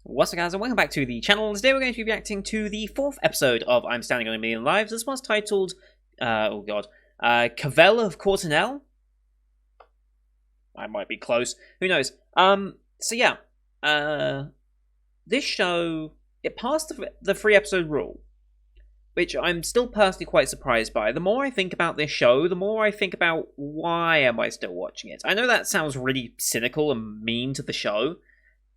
What's up, guys, and welcome back to the channel. Today we're going to be reacting to the 4th episode of I'm Standing on a Million Lives. This one's titled, Cavell of Courtenay. I might be close. Who knows? This show, it passed the 3-episode rule, which I'm still personally quite surprised by. The more I think about this show, the more I think about why am I still watching it. I know that sounds really cynical and mean to the show,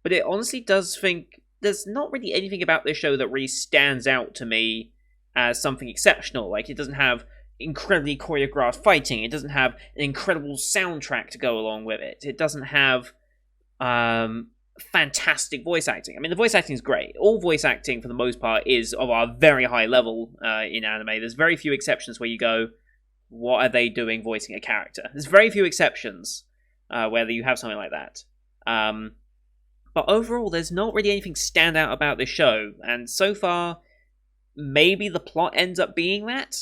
but it honestly does think there's not really anything about this show that really stands out to me as something exceptional. Like, it doesn't have incredibly choreographed fighting. It doesn't have an incredible soundtrack to go along with it. It doesn't have fantastic voice acting. I mean, the voice acting is great. All voice acting, for the most part, is of a very high level in anime. There's very few exceptions where you go, what are they doing voicing a character? There's very few exceptions where you have something like that. But overall, there's not really anything stand out about this show, and so far, maybe the plot ends up being that,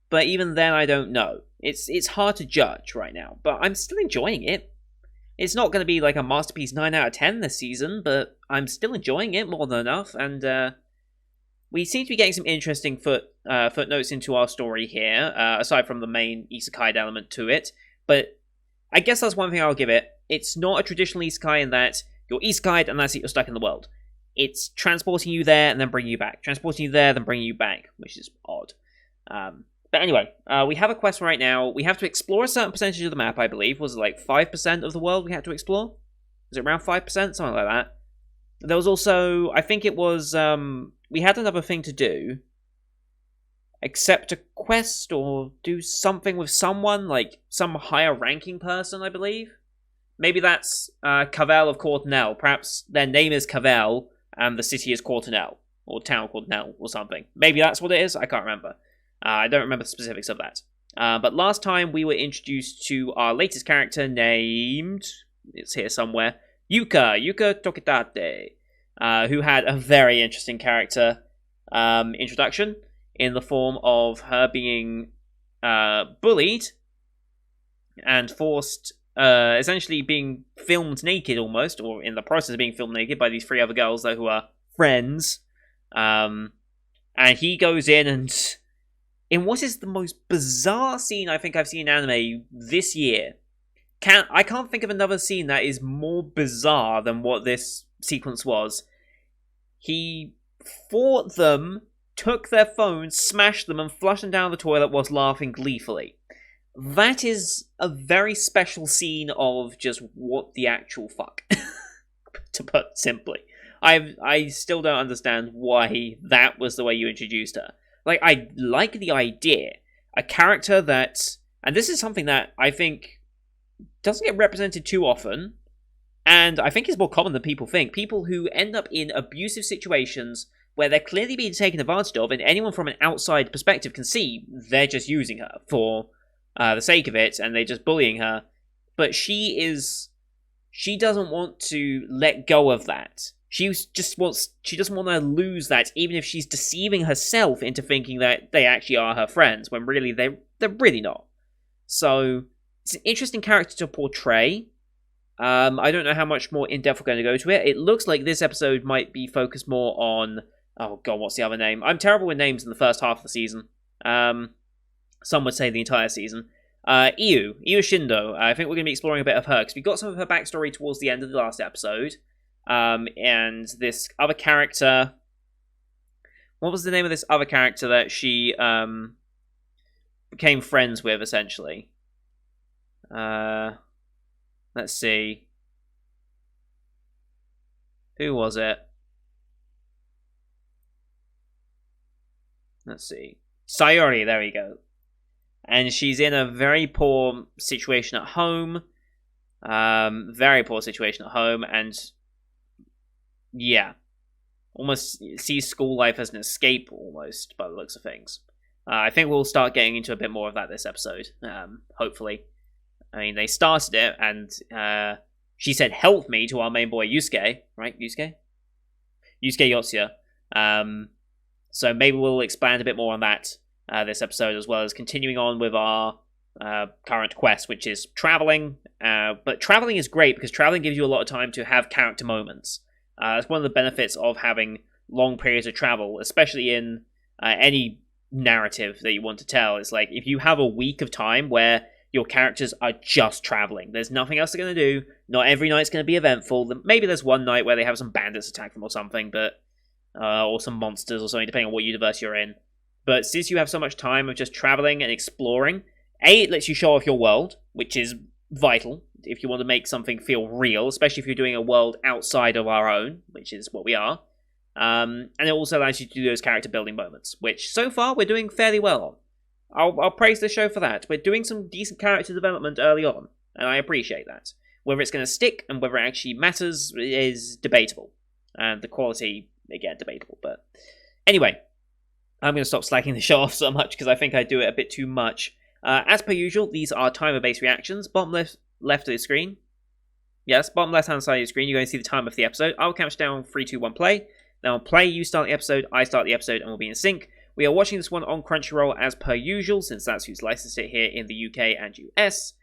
but even then, I don't know. It's hard to judge right now, but I'm still enjoying it. It's not going to be like a masterpiece 9 out of 10 this season, but I'm still enjoying it more than enough, and we seem to be getting some interesting footnotes into our story here, aside from the main isekai element to it, but I guess that's one thing I'll give it. It's not a traditional isekai in that you're isekai'd and that's it, you're stuck in the world. It's transporting you there and then bringing you back. Transporting you there, then bringing you back, which is odd. But anyway, we have a quest right now. We have to explore a certain percentage of the map, I believe. Was it like 5% of the world we had to explore? Was it around 5%? Something like that. There was also, I think it was, we had another thing to do. Accept a quest or do something with someone, like some higher ranking person, I believe. Maybe that's Cavell of Courtenay. Perhaps their name is Cavell and the city is Courtenay, or town Courtenay, or something. Maybe that's what it is. I can't remember. I don't remember the specifics of that. But last time we were introduced to our latest character named, it's here somewhere, Yuka Tokitate, who had a very interesting character introduction in the form of her being bullied and forced, essentially being filmed naked almost, or in the process of being filmed naked by these 3 other girls though, who are friends. And he goes in what is the most bizarre scene I think I've seen in anime this year. I can't think of another scene that is more bizarre than what this sequence was. He fought them, took their phones, smashed them, and flushed them down the toilet whilst laughing gleefully. That is a very special scene of just what the actual fuck, to put simply. I still don't understand why that was the way you introduced her. Like, I like the idea. A character that, and this is something that I think doesn't get represented too often, and I think is more common than people think. People who end up in abusive situations where they're clearly being taken advantage of, and anyone from an outside perspective can see they're just using her for the sake of it, and they're just bullying her. But she doesn't want to let go of that. She doesn't want to lose that, even if she's deceiving herself into thinking that they actually are her friends, when really they're really not. So it's an interesting character to portray. I don't know how much more in-depth we're going to go to it. It looks like this episode might be focused more on, oh god, what's the other name? I'm terrible with names in the first half of the season. Some would say the entire season. Iu Shindo. I think we're going to be exploring a bit of her, because we got some of her backstory towards the end of the last episode. And this other character... What was the name of this other character that she became friends with, essentially? Let's see. Who was it? Let's see. Sayori, there we go. And she's in a very poor situation at home. Very poor situation at home, and yeah. Almost sees school life as an escape, almost, by the looks of things. I think we'll start getting into a bit more of that this episode, hopefully. I mean, they started it, and she said, help me, to our main boy, Yusuke. Right, Yusuke? Yusuke Yotsuya. So maybe we'll expand a bit more on that this episode, as well as continuing on with our current quest, which is traveling. But traveling is great, because traveling gives you a lot of time to have character moments. It's one of the benefits of having long periods of travel, especially in any narrative that you want to tell. It's like if you have a week of time where your characters are just traveling, there's nothing else they're going to do, not every night's going to be eventful. Maybe there's one night where they have some bandits attack them or something, but or some monsters or something, depending on what universe you're in. But since you have so much time of just traveling and exploring, it lets you show off your world, which is vital if you want to make something feel real, especially if you're doing a world outside of our own, which is what we are. And it also allows you to do those character building moments, which so far we're doing fairly well on. I'll praise the show for that. We're doing some decent character development early on, and I appreciate that. Whether it's going to stick and whether it actually matters is debatable. And the quality, again, debatable. But anyway, I'm going to stop slacking the show off so much because I think I do it a bit too much. As per usual, these are timer-based reactions. Bottom left of the screen. Yes, bottom left-hand side of the screen, you're going to see the time of the episode. I'll count down 3, 2, 1, play. Then I'll play, you start the episode, I start the episode, and we'll be in sync. We are watching this one on Crunchyroll as per usual, since that's who's licensed it here in the UK and US.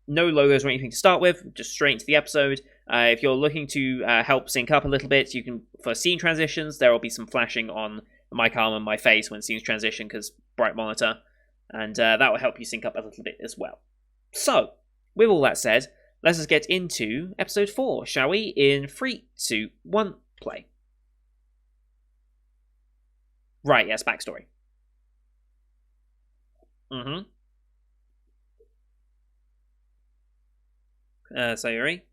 No logos or anything to start with, just straight into the episode. If you're looking to help sync up a little bit, you can, for scene transitions, there will be some flashing on my arm and my face when scenes transition, because bright monitor, and that will help you sync up a little bit as well. So, with all that said, let's just get into episode 4, shall we? In 3, 2, 1, play. Right, yes, backstory. Sayuri?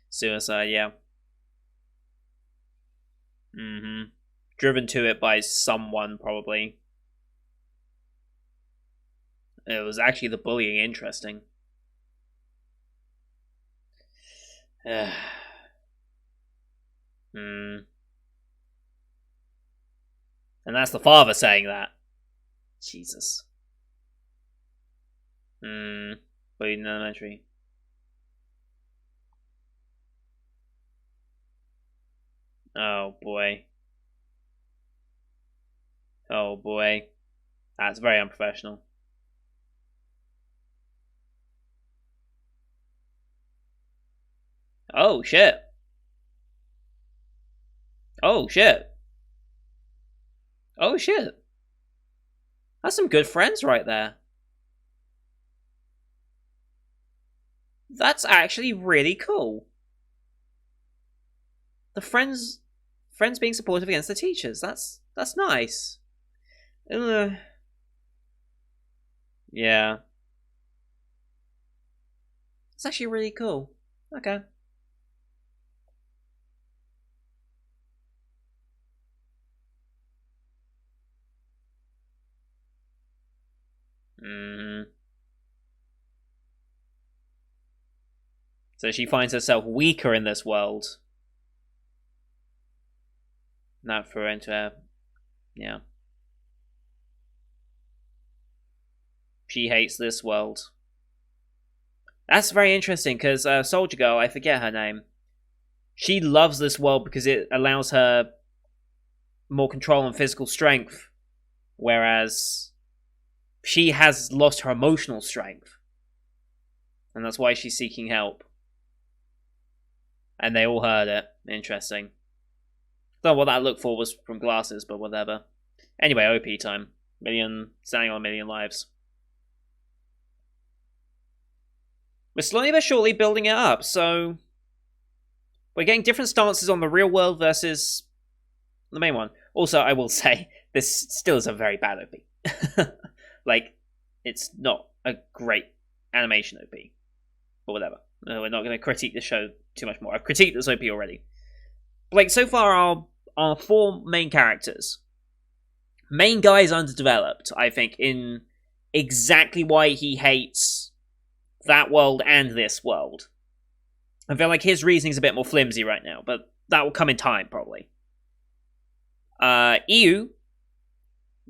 Suicide, yeah. Driven to it by someone, probably. It was actually the bullying interesting. And that's the father saying that. Jesus. Bullied in elementary. Oh boy. Oh boy. That's very unprofessional. Oh shit. Oh shit. Oh shit. That's some good friends right there. That's actually really cool. The friends being supportive against the teachers. That's nice. Yeah. It's actually really cool. Okay. So she finds herself weaker in this world. Not for into her. Yeah. She hates this world. That's very interesting, because Soldier Girl, I forget her name, she loves this world because it allows her more control and physical strength, whereas she has lost her emotional strength. And that's why she's seeking help. And they all heard it. Interesting. Don't know what that look for was from glasses, but whatever. Anyway, OP time. Standing on a million lives. We're slowly but surely building it up, so we're getting different stances on the real world versus the main one. Also, I will say, this still is a very bad OP. Like, it's not a great animation OP. But whatever. We're not going to critique the show too much more. I've critiqued this OP already. Like, so far, our 4 main characters. Main guy is underdeveloped, I think, in exactly why he hates that world and this world. I feel like his reasoning's a bit more flimsy right now, but that will come in time, probably. Iu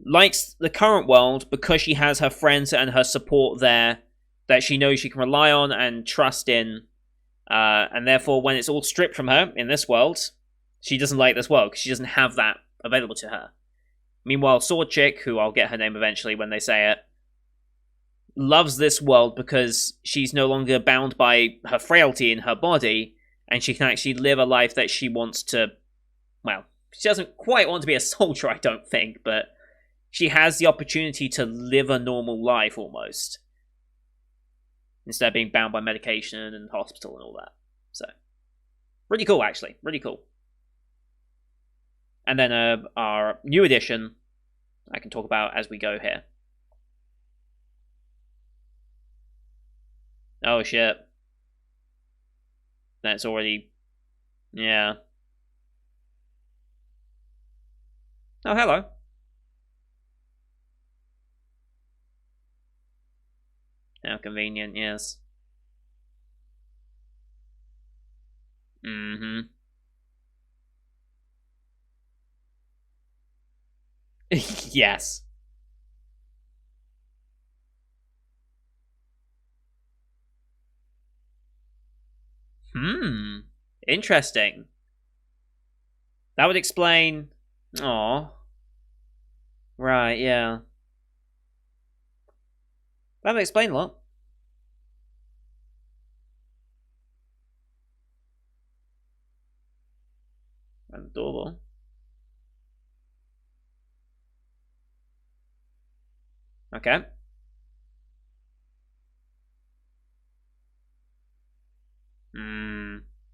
likes the current world because she has her friends and her support there that she knows she can rely on and trust in, and therefore when it's all stripped from her in this world, she doesn't like this world because she doesn't have that available to her. Meanwhile, Sword Chick, who I'll get her name eventually when they say it, loves this world because she's no longer bound by her frailty in her body, and she can actually live a life that she wants to. Well, she doesn't quite want to be a soldier, I don't think, but she has the opportunity to live a normal life almost, instead of being bound by medication and hospital and all that. So, really cool, actually. Really cool. And then our new edition, I can talk about as we go here. Oh, shit. That's already... Yeah. Oh, hello. How convenient, yes. Mm-hmm. Yes. Interesting. That would explain... Aw. Right, yeah. That would explain a lot. Adorable. Okay.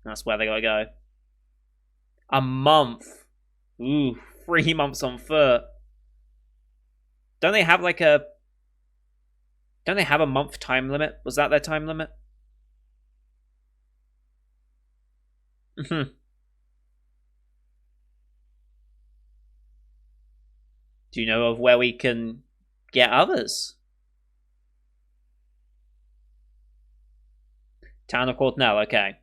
That's where they gotta go. A month. Ooh, 3 months on foot. Don't they have like a... Don't they have a month time limit? Was that their time limit? Do you know of where we can get others? Town of Cornell, okay.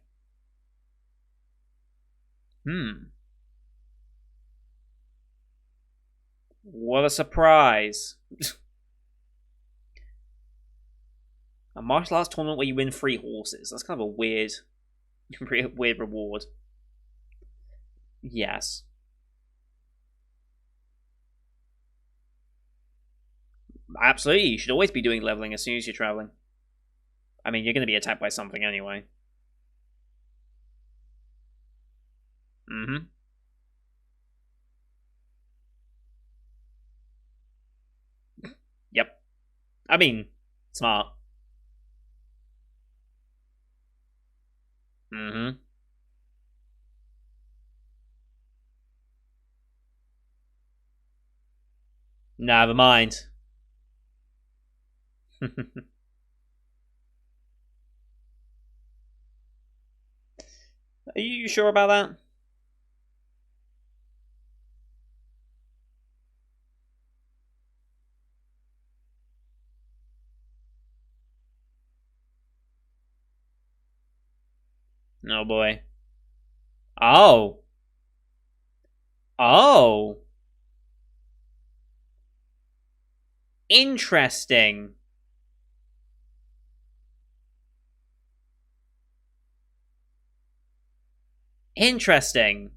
What a surprise. A martial arts tournament where you win 3 horses. That's kind of a weird, weird reward. Yes. Absolutely, you should always be doing leveling as soon as you're traveling. I mean, you're going to be attacked by something anyway. Mm-hmm. Yep. I mean, smart. Mm-hmm. Never mind. Are you sure about that? Oh boy. Oh. Oh. Interesting. Interesting.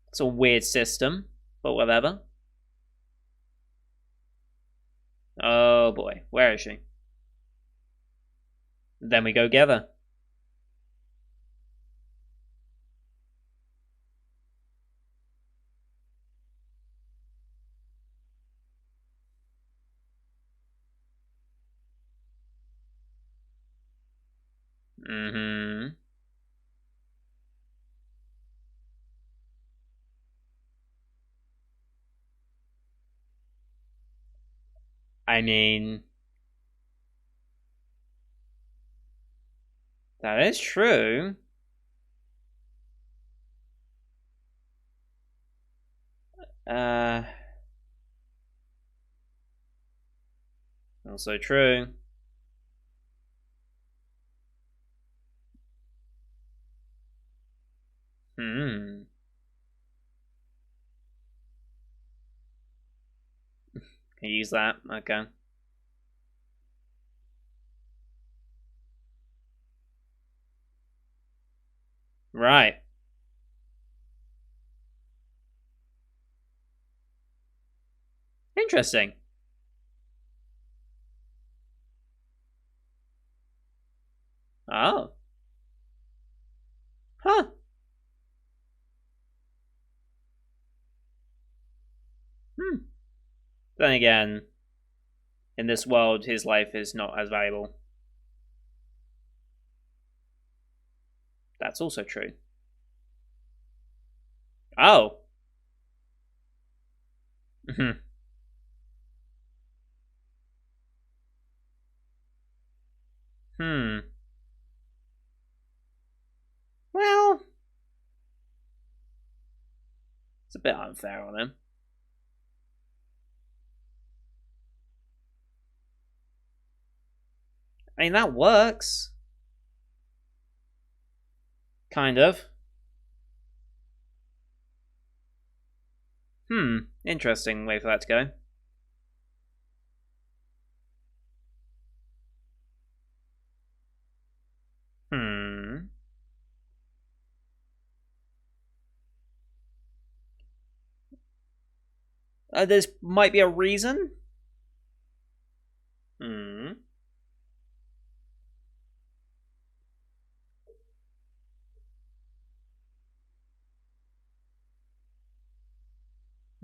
It's a weird system, but whatever. Oh boy. Where is she? Then we go together. Mm-hmm. I mean, that is true. Uh, also true. Hmm. Can you use that? Okay. Right. Interesting. Oh. Huh. Hmm. Then again, in this world, his life is not as valuable. That's also true. Oh. Hmm. Hmm. Well, it's a bit unfair on him. I mean, that works. Kind of. Interesting way for that to go. Hmm. There's might be a reason. Hmm.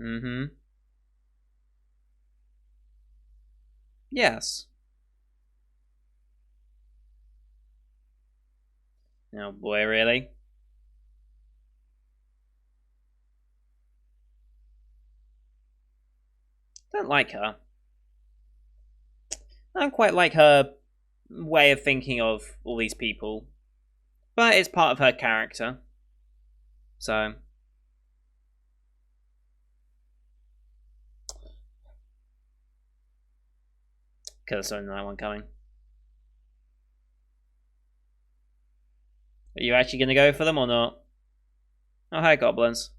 Mm-hmm. Yes. Oh boy, really? Don't like her. I don't quite like her way of thinking of all these people. But it's part of her character. So, could have seen that one coming. Are you actually going to go for them or not? Oh, hi, goblins.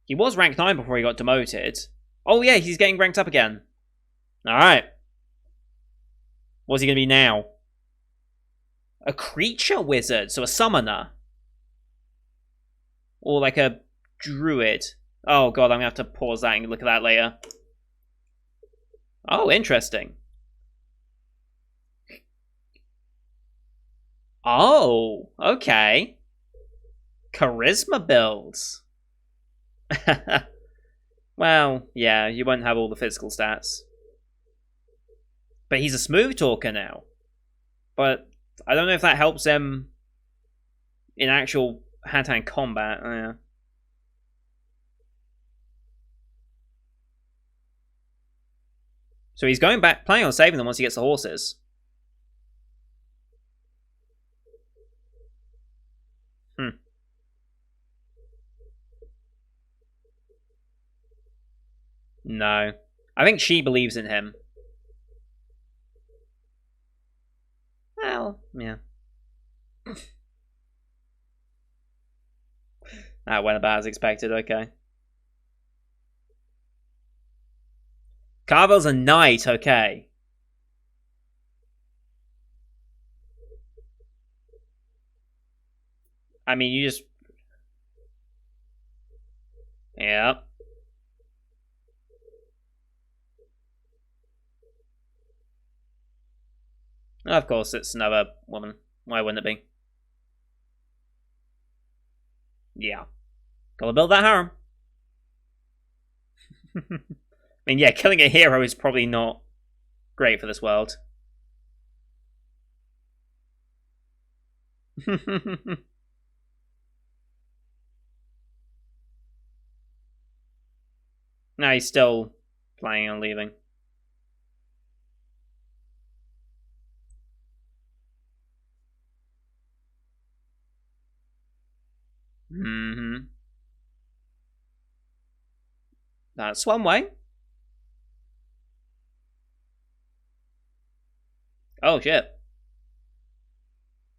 He was rank 9 before he got demoted. Oh, yeah, he's getting ranked up again. Alright. What's he going to be now? A creature wizard, so a summoner. Or like a druid. Oh, God, I'm going to have to pause that and look at that later. Oh, interesting. Oh, okay. Charisma builds. Well, yeah, you won't have all the physical stats. But he's a smooth talker now. But I don't know if that helps him in actual hand-to-hand combat. Yeah. So he's going back, planning on saving them once he gets the horses. No. I think she believes in him. Well, yeah. That went about as expected, okay. Carvel's a knight, okay. I mean, you just... Yeah. Of course, it's another woman. Why wouldn't it be? Yeah. Gotta build that harem. I mean, yeah, killing a hero is probably not great for this world. No, he's still planning on leaving. Mm-hmm. That's one way. Oh, shit.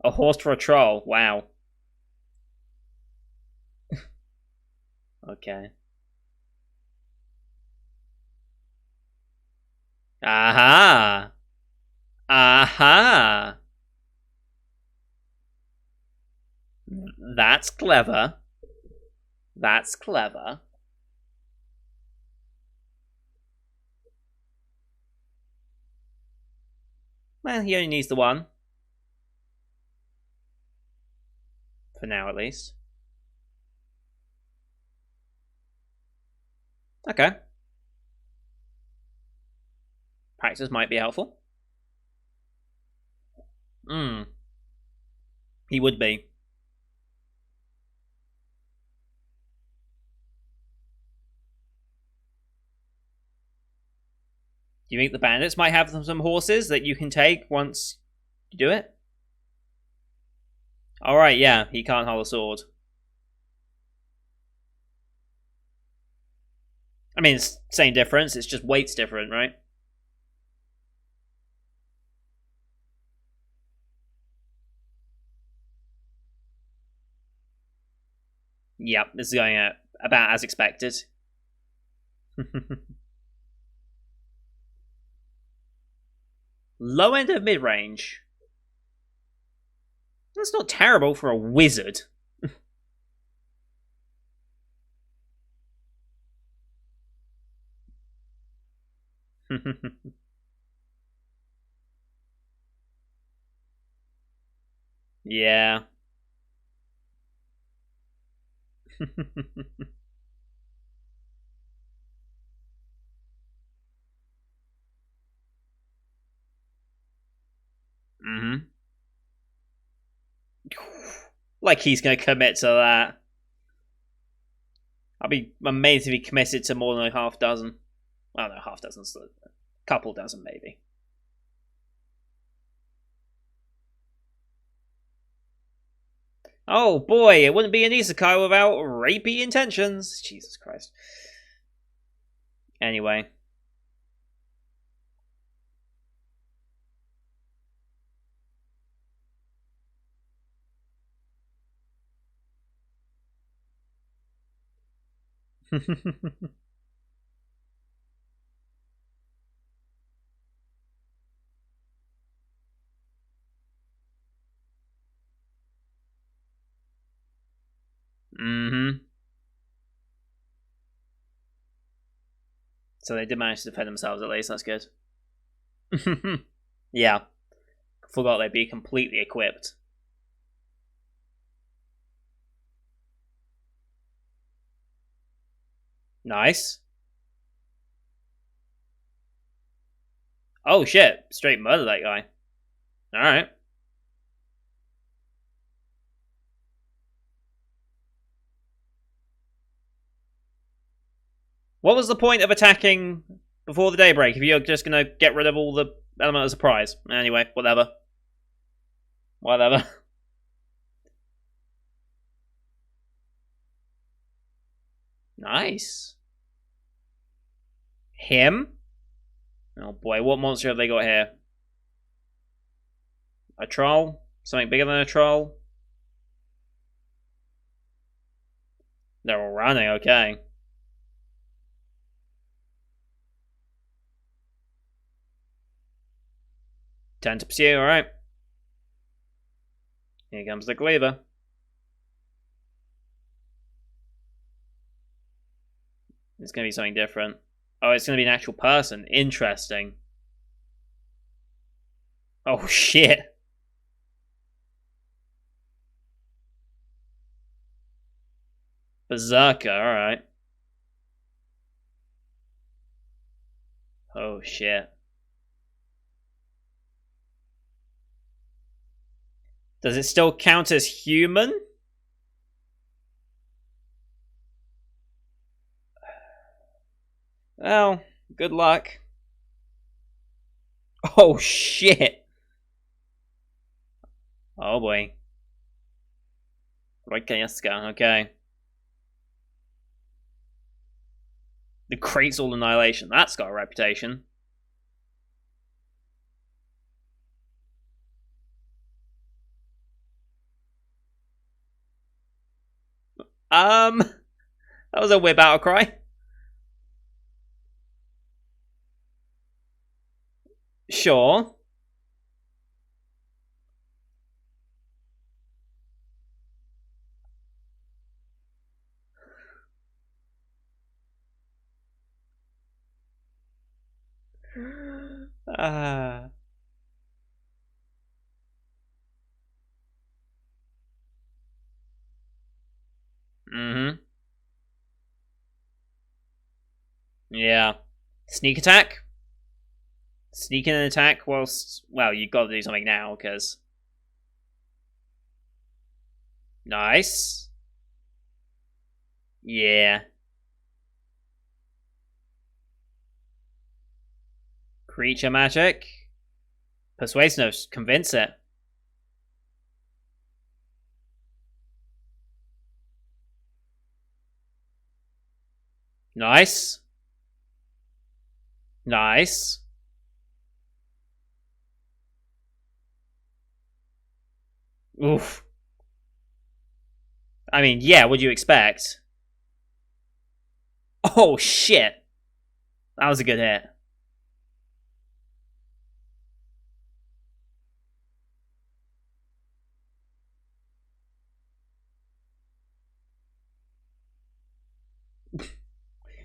A horse for a troll. Wow. Okay. Aha! Aha! That's clever. That's clever. Well, he only needs the one. For now, at least. Okay. Practice might be helpful. He would be. Do you think the bandits might have some horses that you can take once you do it? Alright, yeah, he can't hold a sword. I mean, it's same difference, it's just weight's different, right? Yep, this is going about as expected. Low end of mid range. That's not terrible for a wizard. Yeah. Mm-hmm. Like he's going to commit to that. I'll be amazed if he committed to more than a half dozen. I don't know, half dozen's a couple dozen maybe. Oh boy, it wouldn't be an isekai without rapey intentions. Jesus Christ. Anyway. Mm-hmm. So they did manage to defend themselves at least, that's good. Yeah. Forgot they'd be completely equipped. Nice. Oh shit, straight murder that guy. Alright. What was the point of attacking before the daybreak if you're just gonna get rid of all the element of surprise? Anyway, whatever. Whatever. Nice. Him? Oh boy, what monster have they got here? A troll? Something bigger than a troll? They're all running, okay. Turn to pursue, alright. Here comes the cleaver. It's gonna be something different. Oh, it's gonna be an actual person. Interesting. Oh shit. Berserker, alright. Oh shit. Does it still count as human? Well, good luck. Oh shit. Oh boy. Okay. The Crate's All Annihilation. That's got a reputation. That was a weird battle cry. Sure. Yeah. Sneak attack? Sneak in an attack whilst... Well, you've got to do something now, because... Nice. Yeah. Creature magic. Persuasive. Convince it. Nice. Nice. Oof. I mean, yeah, what do you expect? Oh, shit. That was a good hit.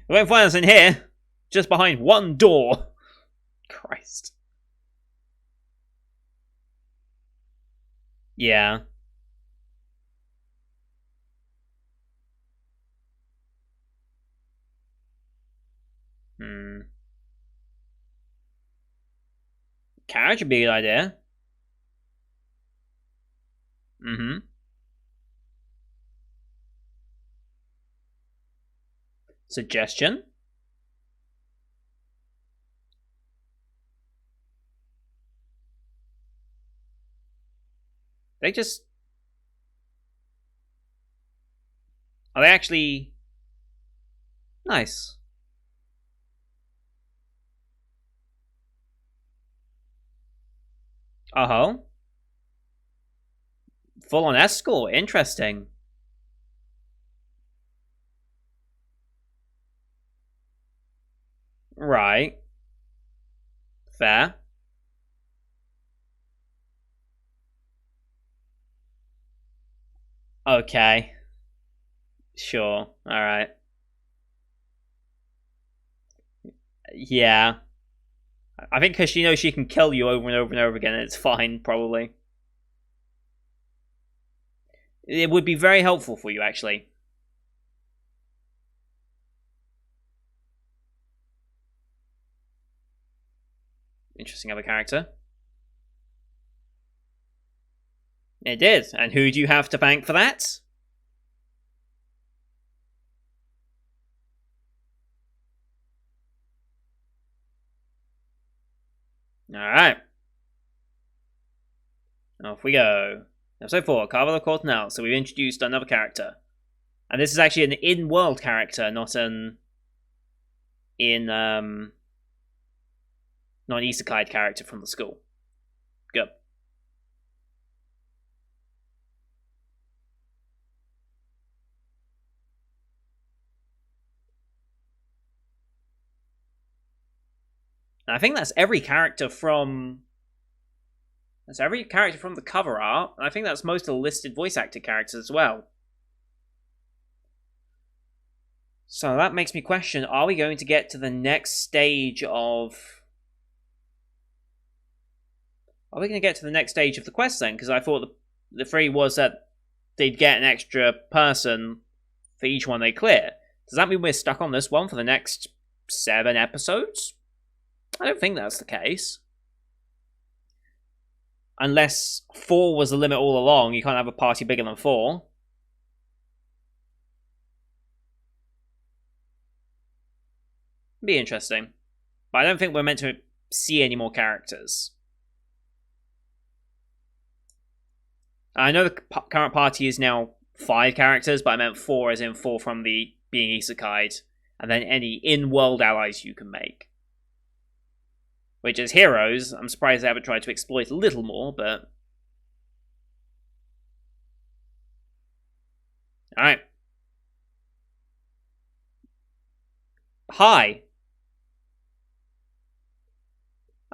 We won't find us in here. Just behind one door. Christ. Yeah. Hmm. Carriage would be a good idea. Mm-hmm. Suggestion? They just... Are they actually... Nice. Uh-huh. Full-on escort. Interesting. Right. Fair. Okay. Sure. Alright. Yeah. I think because she knows she can kill you over and over and over again, it's fine, probably. It would be very helpful for you, actually. Interesting other character. It did. And who do you have to thank for that? Alright. Off we go. Episode 4, Carve the Cortinel. So we've introduced another character. And this is actually an in-world character, not an... not an isekai character from the school. Good. And I think that's every character from... That's every character from the cover art. And I think that's most of the listed voice actor characters as well. So that makes me question, are we going to get to the next stage of... Are we going to get to the next stage of the quest then? Because I thought the theory was that they'd get an extra person for each one they clear. Does that mean we're stuck on this one for the next 7 episodes? I don't think that's the case. Unless 4 was the limit all along, you can't have a party bigger than 4. Be interesting. But I don't think we're meant to see any more characters. I know the current party is now 5 characters, but I meant 4 as in 4 from the being isekai'd, and then any in-world allies you can make. Which, as heroes, I'm surprised they haven't tried to exploit a little more, but... Alright. Hi.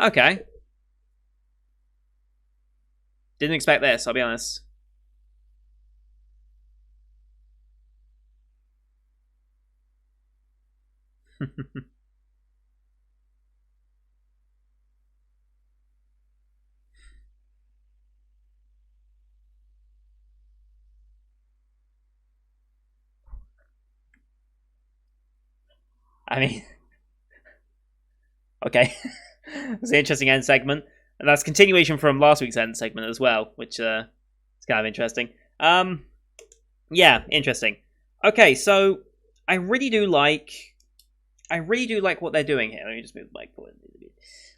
Okay. Didn't expect this, I'll be honest. I mean, Okay. It's an interesting end segment. And that's continuation from last week's end segment as well, which is kind of interesting. Yeah, interesting. Okay, so I really do like what they're doing here. Let me just move the mic forward.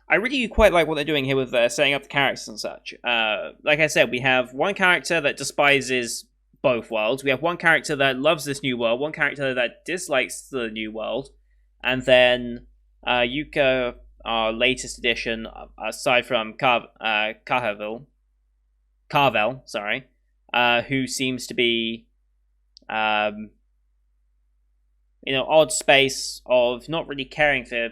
I really do quite like what they're doing here with setting up the characters and such. Like I said, we have one character that despises both worlds. We have one character that loves this new world, one character that dislikes the new world, and then Yuka, our latest addition, aside from Carvel, sorry, who seems to be, odd space of not really caring for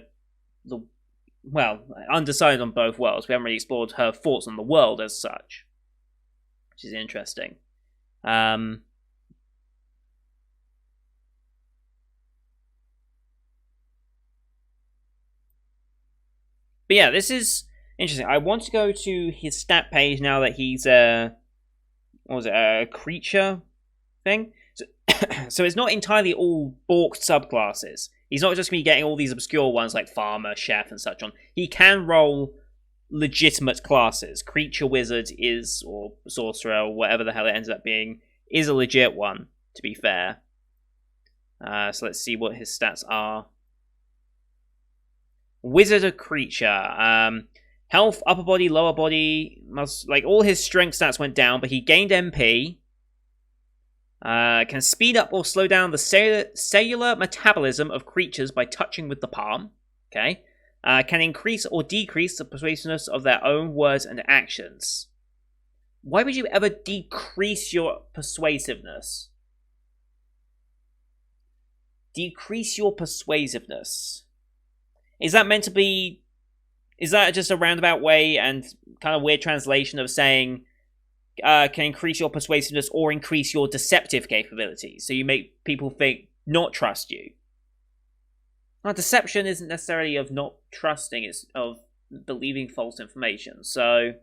undecided on both worlds. We haven't really explored her thoughts on the world as such, which is interesting. But yeah, this is interesting. I want to go to his stat page now that he's a creature thing. So it's not entirely all balked subclasses. He's not just going to be getting all these obscure ones like farmer, chef, and such on. He can roll legitimate classes. Creature wizard is, or sorcerer, or whatever the hell it ends up being, is a legit one, to be fair. So let's see what his stats are. Wizard or creature. Health, upper body, lower body. All his strength stats went down, but he gained MP. Can speed up or slow down the cellular metabolism of creatures by touching with the palm. Okay. Can increase or decrease the persuasiveness of their own words and actions. Why would you ever decrease your persuasiveness? Decrease your persuasiveness. Is that meant to be... Is that just a roundabout way and kind of weird translation of saying... can increase your persuasiveness or increase your deceptive capabilities, so you make people not trust you. Now, deception isn't necessarily of not trusting, it's of believing false information, so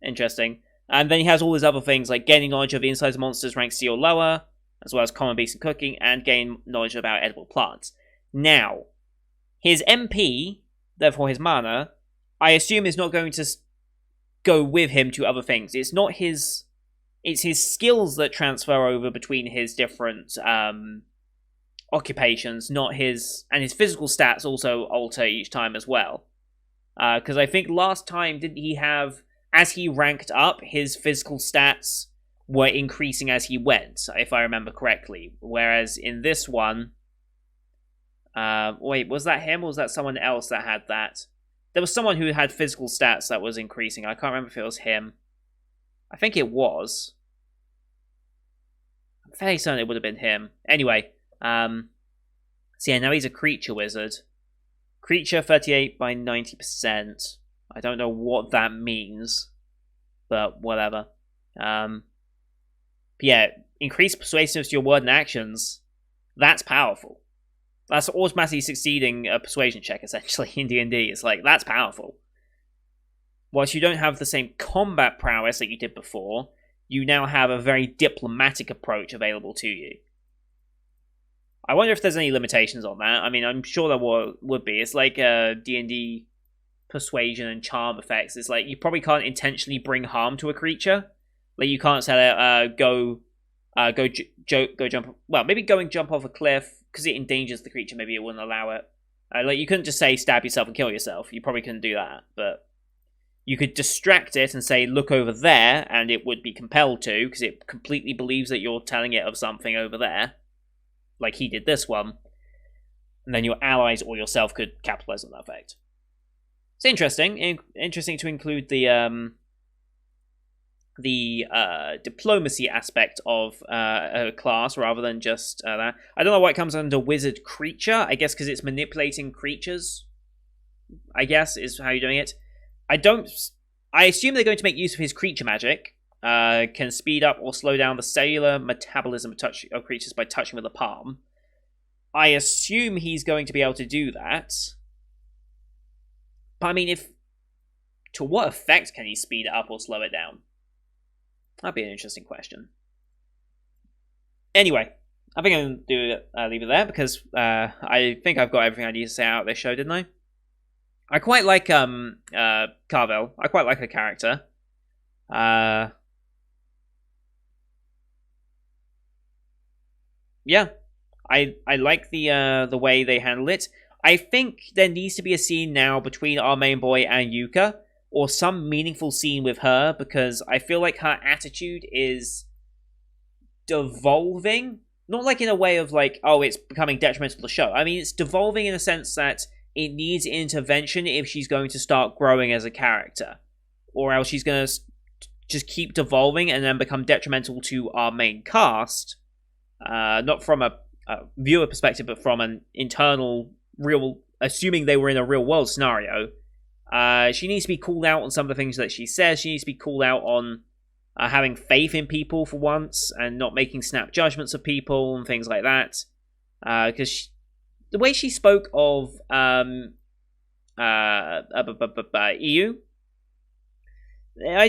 interesting. And then he has all his other things like gaining knowledge of the insides of monsters ranked C or lower, as well as common beasts and cooking, and gain knowledge about edible plants. Now, his MP, therefore his mana, I assume is not going to go with him to other things. It's his skills that transfer over between his different occupations, not his... And his physical stats also alter each time as well. Because I think last time, didn't he have... As he ranked up, his physical stats were increasing as he went, if I remember correctly. Whereas in this one... wait, was that him or was that someone else that had that? There was someone who had physical stats that was increasing. I can't remember if it was him. I think it was. I'm fairly certain it would have been him. Anyway, so yeah, now he's a creature wizard. Creature 38 by 90%. I don't know what that means, but whatever. But yeah, increased persuasiveness to your word and actions. That's powerful. That's automatically succeeding a persuasion check, essentially, in D&D. It's like, that's powerful. Whilst you don't have the same combat prowess that you did before, you now have a very diplomatic approach available to you. I wonder if there's any limitations on that. I mean, I'm sure there would be. It's like D&D persuasion and charm effects. It's like, you probably can't intentionally bring harm to a creature. Like, you can't say, go jump... Well, maybe go and jump off a cliff, because it endangers the creature, maybe it wouldn't allow it. Like, you couldn't just say stab yourself and kill yourself. You probably couldn't do that, but you could distract it and say look over there, and it would be compelled to, because it completely believes that you're telling it of something over there, like he did this one. And then your allies or yourself could capitalize on that effect. It's interesting. Interesting to include the diplomacy aspect of a class rather than just that. I don't know why it comes under wizard creature. I guess because it's manipulating creatures, I guess, is how you're doing it. I assume they're going to make use of his creature magic. Can speed up or slow down the cellular metabolism of creatures by touching with the palm. I assume he's going to be able to do that. But I mean, to what effect can he speed it up or slow it down? That'd be an interesting question. Anyway, I think I'm going to leave it there because I think I've got everything I need to say out of this show, didn't I? I quite like Carvel. I quite like her character. Yeah, I like the way they handle it. I think there needs to be a scene now between our main boy and Yuka, or some meaningful scene with her, because I feel like her attitude is devolving. Not like in a way of like, oh, it's becoming detrimental to the show. I mean, it's devolving in a sense that it needs intervention if she's going to start growing as a character, or else she's going to just keep devolving and then become detrimental to our main cast. Not from a viewer perspective, but from an internal, real, assuming they were in a real world scenario. She needs to be called out on some of the things that she says. She needs to be called out on having faith in people for once and not making snap judgments of people and things like that. Because the way she spoke of EU, I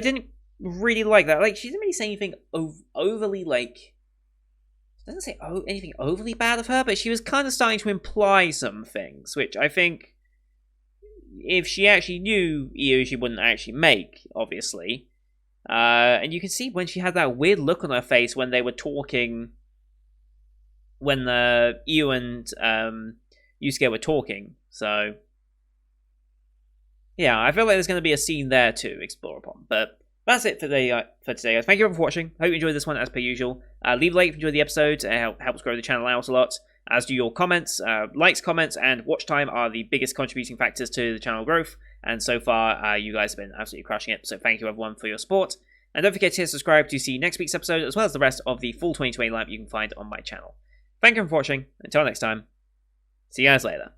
didn't really like that. Like, she didn't really say anything overly, like, doesn't say anything overly bad of her, but she was kind of starting to imply some things, which I think if she actually knew EU, she wouldn't actually make, obviously. And you can see when she had that weird look on her face when they were talking, when EU and Yusuke were talking. So, yeah, I feel like there's going to be a scene there to explore upon. But that's it for today, guys. Thank you everyone for watching. Hope you enjoyed this one as per usual. Leave a like if you enjoyed the episode. It helps grow the channel out a lot. As do your comments. Likes, comments, and watch time are the biggest contributing factors to the channel growth. And so far, you guys have been absolutely crushing it. So thank you everyone for your support. And don't forget to hit subscribe to see next week's episode, as well as the rest of the full 2020 lineup you can find on my channel. Thank you for watching. Until next time, see you guys later.